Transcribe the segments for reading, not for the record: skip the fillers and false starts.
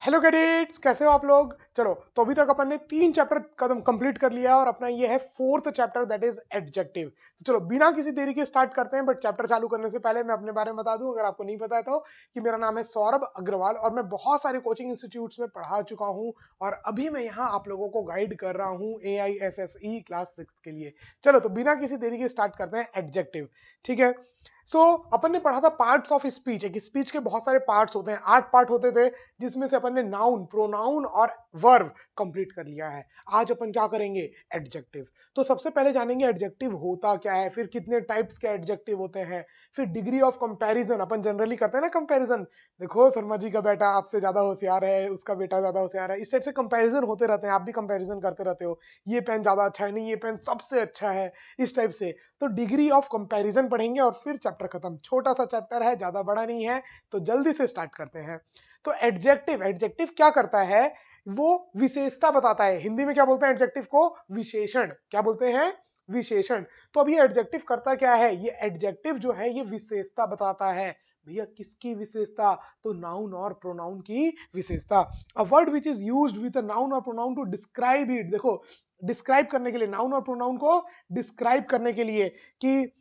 Hello cadets, कैसे हो आप लोग। चलो, तो अभी तक अपन ने 3 चैप्टर कदम कंप्लीट कर लिया और अपना ये है 4th chapter, that is adjective. तो चलो बिना किसी देरी के स्टार्ट करते हैं। बट चैप्टर चालू करने से पहले मैं अपने बारे में बता दूं, अगर आपको नहीं पता है तो, कि मेरा नाम है सौरभ अग्रवाल और मैं बहुत सारे कोचिंग इंस्टीट्यूट्स में पढ़ा चुका हूं और अभी मैं यहाँ आप लोगों को गाइड कर रहा हूँ AISSE क्लास 6 के लिए। चलो, तो बिना किसी देरी के स्टार्ट करते हैं एडजेक्टिव। ठीक है। अपन ने पढ़ा था पार्ट्स ऑफ स्पीच। एक स्पीच के बहुत सारे पार्ट्स होते हैं, 8 पार्ट होते थे, जिसमें से अपन ने नाउन, प्रोनाउन और वर्ब कंप्लीट कर लिया है। आज अपन क्या करेंगे, एडजेक्टिव। तो सबसे पहले जानेंगे एडजेक्टिव होता क्या है, फिर कितने टाइप्स के एडजेक्टिव होते हैं, फिर degree of comparison. Upon generally करते हैं ना कंपैरिजन, देखो शर्मा जी का बेटा आपसे ज्यादा होशियार है, उसका बेटा ज्यादा होशियार है, इस टाइप से कंपैरिजन होते रहते हैं। आप भी कंपैरिजन करते रहते हो, ये पेन ज्यादा अच्छा है, नहीं ये पेन सबसे अच्छा है, इस टाइप से। तो डिग्री ऑफ कंपैरिजन पढ़ेंगे और फिर चैप्टर खत्म। छोटा सा चैप्टर है, ज्यादा बड़ा नहीं है, तो जल्दी से स्टार्ट करते हैं। तो एडजेक्टिव, एडजेक्टिव क्या करता है, वो विशेषता बताता है। हिंदी में क्या बोलते हैं एडजेक्टिव को, विशेषण। क्या बोलते हैं, विशेषण। तो अब ये एडजेक्टिव करता क्या है, ये एडजेक्टिव जो है ये विशेषता बताता है। भैया किसकी विशेषता, तो नाउन और प्रोनाउन की विशेषता। A word which is used with a noun और प्रोनाउन टू डिस्क्राइब इट। देखो, डिस्क्राइब करने के लिए, नाउन और प्रोनाउन को डिस्क्राइब करने के लिए कि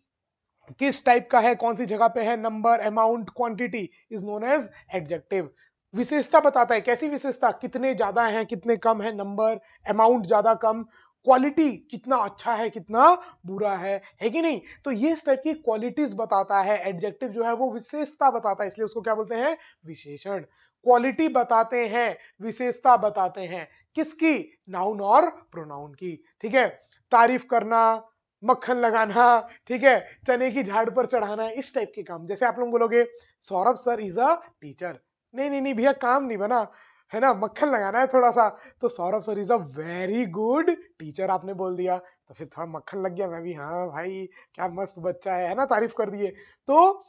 किस टाइप का है, कौन सी जगह पे है, number, amount, quantity, is known as adjective. विशेषता बताता है, कैसी विशेषता, कितने ज्यादा है कितने कम है, नंबर, अमाउंट ज्यादा कम, क्वालिटी कितना अच्छा है कितना बुरा है कि नहीं। तो ये इस टाइप की क्वालिटीज बताता है। एडजेक्टिव जो है वो विशेषता बताता है, इसलिए उसको क्या बोलते हैं, विशेषण। क्वालिटी बताते हैं, विशेषता बताते हैं, किसकी, नाउन और प्रोनाउन की। ठीक है। तारीफ करना, मक्खन लगाना, ठीक है, चने की झाड़ पर चढ़ाना, इस टाइप के काम। जैसे आप लोग बोलोगे Saurabh sir is a teacher, नहीं नहीं नहीं भैया, काम नहीं बना, है ना, मक्खन लगाना है थोड़ा सा, तो Saurabh sir is a very good teacher आपने बोल दिया, तो फिर थोड़ा मक्खन लग गया, मैं भी हाँ भाई क्या मस्त बच्चा है ना, तारीफ कर दिए। तो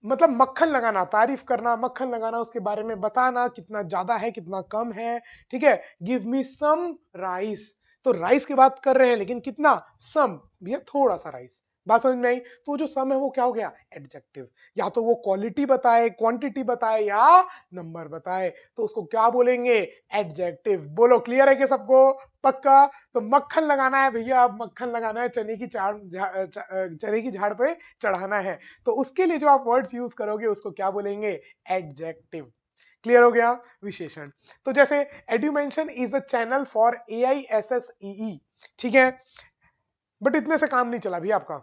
मतलब मक्खन लगाना, तारीफ करना, मक्खन लगाना, उसके बारे में बताना कितना ज्यादा है कितना कम है। ठीक है। गिव मी सम राइस, तो राइस की बात कर रहे हैं लेकिन कितना, सम, भैया थोड़ा सा राइस। बात समझ में आई। तो जो सम है वो क्या हो गया, एडजेक्टिव। या तो वो क्वालिटी बताए, क्वांटिटी बताए, या नंबर बताए, तो उसको क्या बोलेंगे, एडजेक्टिव। बोलो क्लियर है कि सबको, पक्का। तो मक्खन लगाना है भैया, अब मक्खन लगाना है, चने की झाड़ पे चढ़ाना है, तो उसके लिए जो आप वर्ड्स यूज करोगे उसको क्या बोलेंगे, एडजेक्टिव। क्लियर हो गया, विशेषण। तो जैसे Edumension is a channel for AISSEE। ठीक है। बट इतने से काम नहीं चला भी आपका।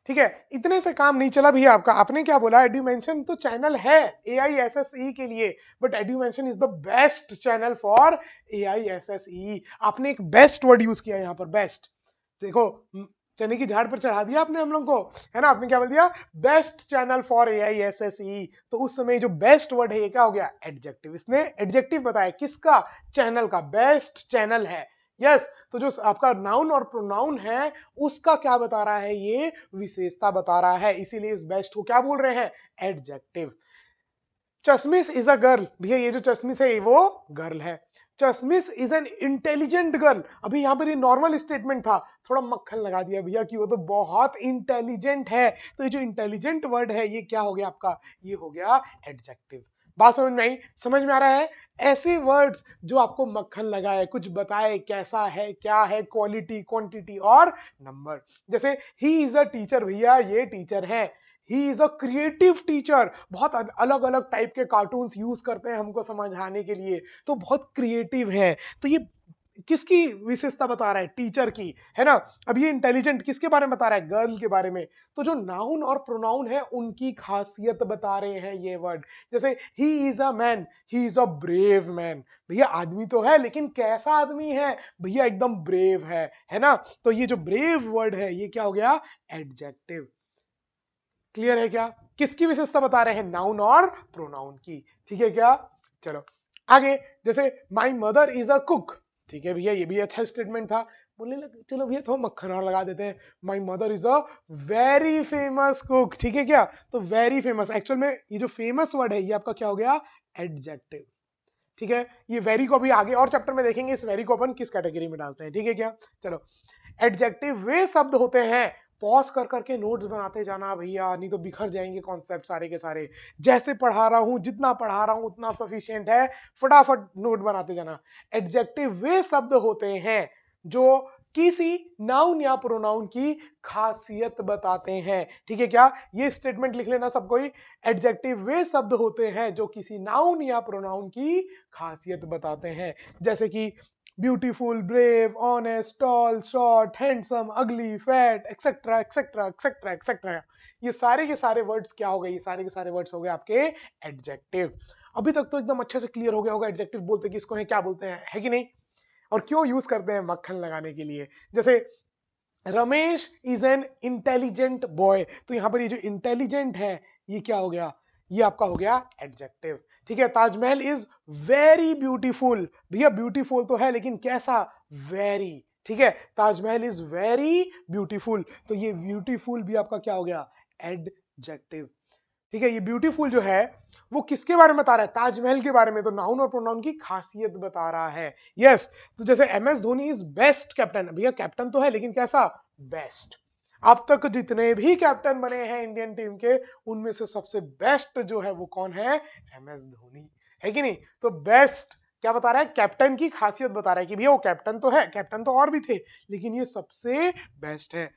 ठीक है, इतने से काम नहीं चला भी आपका। आपने क्या बोला, एड्यूमेंशन तो चैनल है AISSE के लिए, but Edumension is the best channel for AISSE। आपने एक बेस्ट वर्ड यूज किया यहाँ पर, बेस्ट। देखो, चने की झाड़ पर चढ़ा दिया आपने हम लोग को, है ना। आपने क्या बोल दिया, बेस्ट चैनल फॉर AISSE। तो उस समय जो बेस्ट वर्ड है ये क्या हो गया, एडजेक्टिव। इसने एडजेक्टिव बताया किसका, चैनल का, बेस्ट चैनल है। यस। तो जो आपका नाउन और प्रोनाउन है उसका क्या बता रहा है, ये विशेषता बता रहा है, इसीलिए इस बेस्ट को क्या बोल रहे हैं, एडजेक्टिव। चश्मिश इज अ गर्ल, भैया ये जो चश्मिश है वो गर्ल है। चश्मिश इज एन इंटेलिजेंट गर्ल, अभी यहां पर ये नॉर्मल स्टेटमेंट था, थोड़ा मक्खन लगा दिया भैया कि वो तो बहुत इंटेलिजेंट है। तो ये जो इंटेलिजेंट वर्ड है ये क्या हो गया आपका, ये हो गया एडजेक्टिव। बात समझ में आई, समझ में आ रहा है। ऐसे वर्ड्स जो आपको मक्खन लगाए, कुछ बताए कैसा है, क्या है, क्वालिटी, क्वांटिटी और नंबर। जैसे ही इज अ टीचर, भैया ये टीचर है। He is a creative teacher, बहुत अलग अलग टाइप के कार्टून्स यूज करते हैं हमको समझाने के लिए, तो बहुत क्रिएटिव है। तो ये किसकी विशेषता बता रहा है, टीचर की, है ना। अब ये इंटेलिजेंट किसके बारे में बता रहा है, गर्ल के बारे में। तो जो नाउन और प्रोनाउन है उनकी खासियत बता रहे हैं ये वर्ड। जैसे he is a man, he is a brave man, भैया आदमी तो है लेकिन कैसा आदमी है, भैया एकदम ब्रेव है ना। तो ये जो ब्रेव वर्ड है ये क्या हो गया, एडजेक्टिव। क्लियर है क्या, किसकी विशेषता बता रहे हैं, नाउन और प्रोनाउन की। ठीक है क्या, चलो आगे। जैसे my mother is a cook, ठीक है भैया ये भी अच्छा स्टेटमेंट था। बोलने लगे चलो भैया थोड़ा मक्खन और लगा देते हैं, my mother is a very famous cook. ठीक है क्या, तो वेरी फेमस, एक्चुअल में ये जो फेमस वर्ड है ये आपका क्या हो गया, एडजेक्टिव। ठीक है। ये वेरी को भी आगे और चैप्टर में देखेंगे, इस वेरी को अपन किस कैटेगरी में डालते हैं। ठीक है क्या, चलो। एडजेक्टिव वे शब्द होते हैं, पॉज कर करके नोट्स बनाते जाना भैया, नहीं तो बिखर जाएंगे कॉन्सेप्ट सारे के सारे। जैसे पढ़ा रहा हूं, जितना पढ़ा रहा हूं उतना सफिशिएंट है, फटाफट नोट बनाते जाना। एडजेक्टिव वे शब्द होते हैं जो किसी नाउन या प्रोनाउन की खासियत बताते हैं। ठीक है क्या, ये स्टेटमेंट लिख लेना सब कोई। एडजेक्टिव वे शब्द होते हैं जो किसी नाउन या प्रोनाउन की खासियत बताते हैं, जैसे कि beautiful, brave, honest, tall, short, handsome, ugly, fat, etcetera etcetera etcetera etcetera. ये सारे के सारे वर्ड्स क्या हो गए, ये सारे के सारे वर्ड्स हो गए आपके एडजेक्टिव। अभी तक तो एकदम अच्छे से क्लियर हो गया होगा एडजेक्टिव बोलते किसको है, क्या बोलते हैं, है कि नहीं, और क्यों यूज करते हैं मक्खन लगाने के लिए। जैसे Ramesh is an intelligent boy, तो यहां पर ये जो इंटेलिजेंट है ये क्या हो गया, ये आपका हो गया एडजेक्टिव। ठीक है, ताजमहल इज वेरी ब्यूटीफुल, भैया ब्यूटीफुल तो है लेकिन कैसा, वेरी। ठीक है, ताजमहल इज वेरी ब्यूटीफुल, तो ये ब्यूटीफुल भी आपका क्या हो गया, एडजेक्टिव। ठीक है, ये ब्यूटीफुल जो है वो किसके बारे में बता रहा है, ताजमहल के बारे में, तो नाउन और प्रोनाउन की खासियत बता रहा है। यस, तो जैसे MS Dhoni is best captain, भैया कैप्टन तो है लेकिन कैसा, बेस्ट। अब तक जितने भी कैप्टन बने हैं इंडियन टीम के, उनमें से सबसे बेस्ट जो है वो कौन है, एमएस धोनी, है कि नहीं। तो बेस्ट क्या बता रहा है, कैप्टन की खासियत बता रहा है कि भैया वो कैप्टन तो है, कैप्टन तो और भी थे लेकिन ये सबसे बेस्ट है।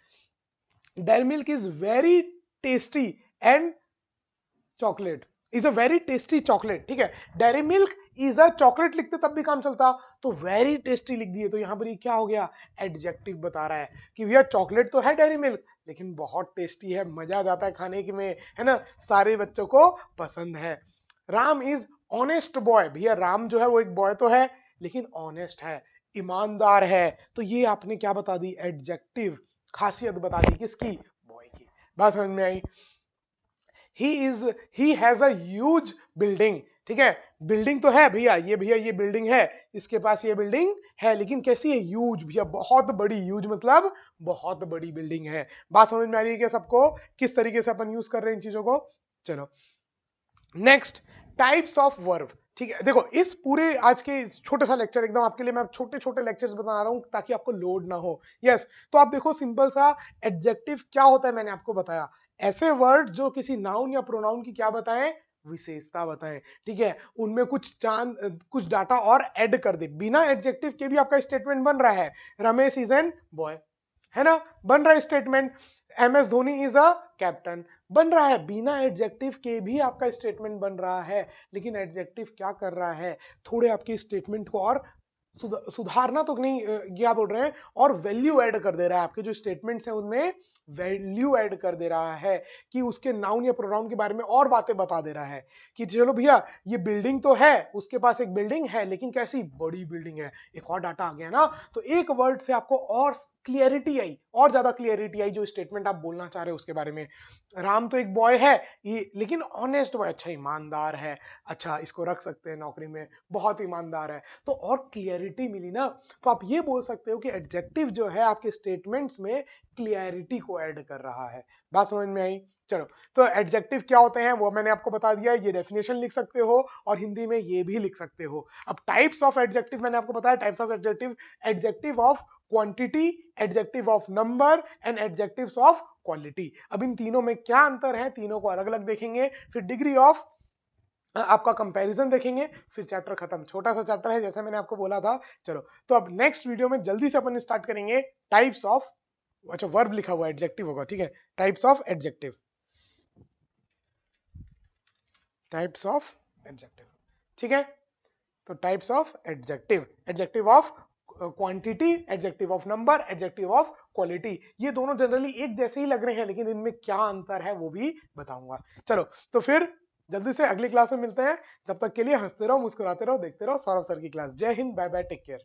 Dairy milk is very tasty and chocolate, is a very tasty chocolate. ठीक है, dairy milk is a chocolate लिखते तब भी काम चलता, तो वेरी टेस्टी लिख दिए, तो यहां पर ये क्या हो गया, एडजेक्टिव बता रहा है कि भैया चॉकलेट तो है डेयरी मिल्क लेकिन बहुत टेस्टी है, मजा आ जाता है खाने के में, है ना, सारे बच्चों को पसंद है। राम इज ऑनेस्ट बॉय, भैया राम जो है वो एक बॉय तो है लेकिन ऑनेस्ट है, ईमानदार है, तो ये आपने क्या बता दी, एडजेक्टिव, खासियत बता दी किसकी, बॉय की। बात समझ में आई। He has a huge building, ठीक है, बिल्डिंग तो है भैया, ये बिल्डिंग है, इसके पास ये बिल्डिंग है लेकिन कैसी है, ह्यूज, भैया बहुत बड़ी, ह्यूज मतलब बहुत बड़ी बिल्डिंग है। बात समझ में आ रही है क्या सबको, किस तरीके से अपन यूज कर रहे हैं इन चीजों को। चलो नेक्स्ट, टाइप्स ऑफ वर्ब। ठीक है, देखो इस पूरे आज के छोटे सा लेक्चर एकदम आपके लिए मैं छोटे छोटे लेक्चर्स बता रहा हूं ताकि आपको लोड ना हो। यस, तो आप देखो सिंपल सा, एडजेक्टिव क्या होता है मैंने आपको बताया, ऐसे वर्ड जो किसी नाउन या प्रोनाउन की क्या बताएं, विशेषता बताएं। ठीक है, उनमें कुछ डाटा और ऐड कर दे, बिना एडजेक्टिव के भी आपका स्टेटमेंट बन रहा है। रमेश इज एन बॉय, है ना, बन रहा है statement. MS Dhoni is a captain, बन रहा है, बिना एडजेक्टिव के भी आपका स्टेटमेंट बन रहा है। लेकिन एडजेक्टिव क्या कर रहा है, थोड़े आपके स्टेटमेंट को और सुधारना तो नहीं, क्या बोल रहे हैं, और वैल्यू ऐड कर दे रहा है, आपके जो स्टेटमेंट्स हैं उनमें वैल्यू ऐड कर दे रहा है, कि उसके नाउन या प्रोनाउन के बारे में और बातें बता दे रहा है, कि चलो भैया ये बिल्डिंग तो है, उसके पास एक बिल्डिंग है लेकिन कैसी, बड़ी बिल्डिंग है, एक और डाटा आ गया ना। तो एक वर्ड से आपको और क्लियरिटी आई, और ज्यादा क्लियरिटी आई जो स्टेटमेंट आप बोलना चाह रहे हो उसके बारे में। राम तो एक बॉय है ये लेकिन ऑनेस्ट बॉय, अच्छा ईमानदार है, अच्छा इसको रख सकते हैं नौकरी में, बहुत ईमानदार है, तो और क्लियरिटी मिली ना। तो आप ये बोल सकते हो कि एडजेक्टिव जो है आपके स्टेटमेंट्स में क्लियरिटी को ऐड कर रहा है। बात समझ में आई। चलो, तो एडजेक्टिव क्या होते हैं वो मैंने आपको बता दिया, ये डेफिनेशन लिख सकते हो और हिंदी में ये भी लिख सकते हो। अब टाइप्स ऑफ एडजेक्टिव मैंने आपको बताया, types of adjective, adjective of quantity, adjective of number and adjectives of quality. अब इन तीनों में क्या अंतर है, तीनों को अलग अलग देखेंगे, फिर डिग्री ऑफ आपका कंपैरिजन देखेंगे, फिर चैप्टर खत्म, छोटा सा चैप्टर है जैसे मैंने आपको बोला था। चलो, तो अब नेक्स्ट वीडियो में जल्दी से अपन स्टार्ट करेंगे टाइप्स ऑफ, अच्छा वर्ब लिखा हुआ एडजेक्टिव होगा, ठीक है, types of adjective, types of adjective, ठीक है। तो types of adjective, adjective of quantity, adjective of number, adjective of quality, ये दोनों जनरली एक जैसे ही लग रहे हैं लेकिन इनमें क्या अंतर है वो भी बताऊंगा। चलो, तो फिर जल्दी से अगली क्लास में मिलते हैं, जब तक के लिए हंसते रहो, मुस्कुराते रहो, देखते रहो सौरभ सर की क्लास। जय हिंद, बाय बाय, टेक केयर।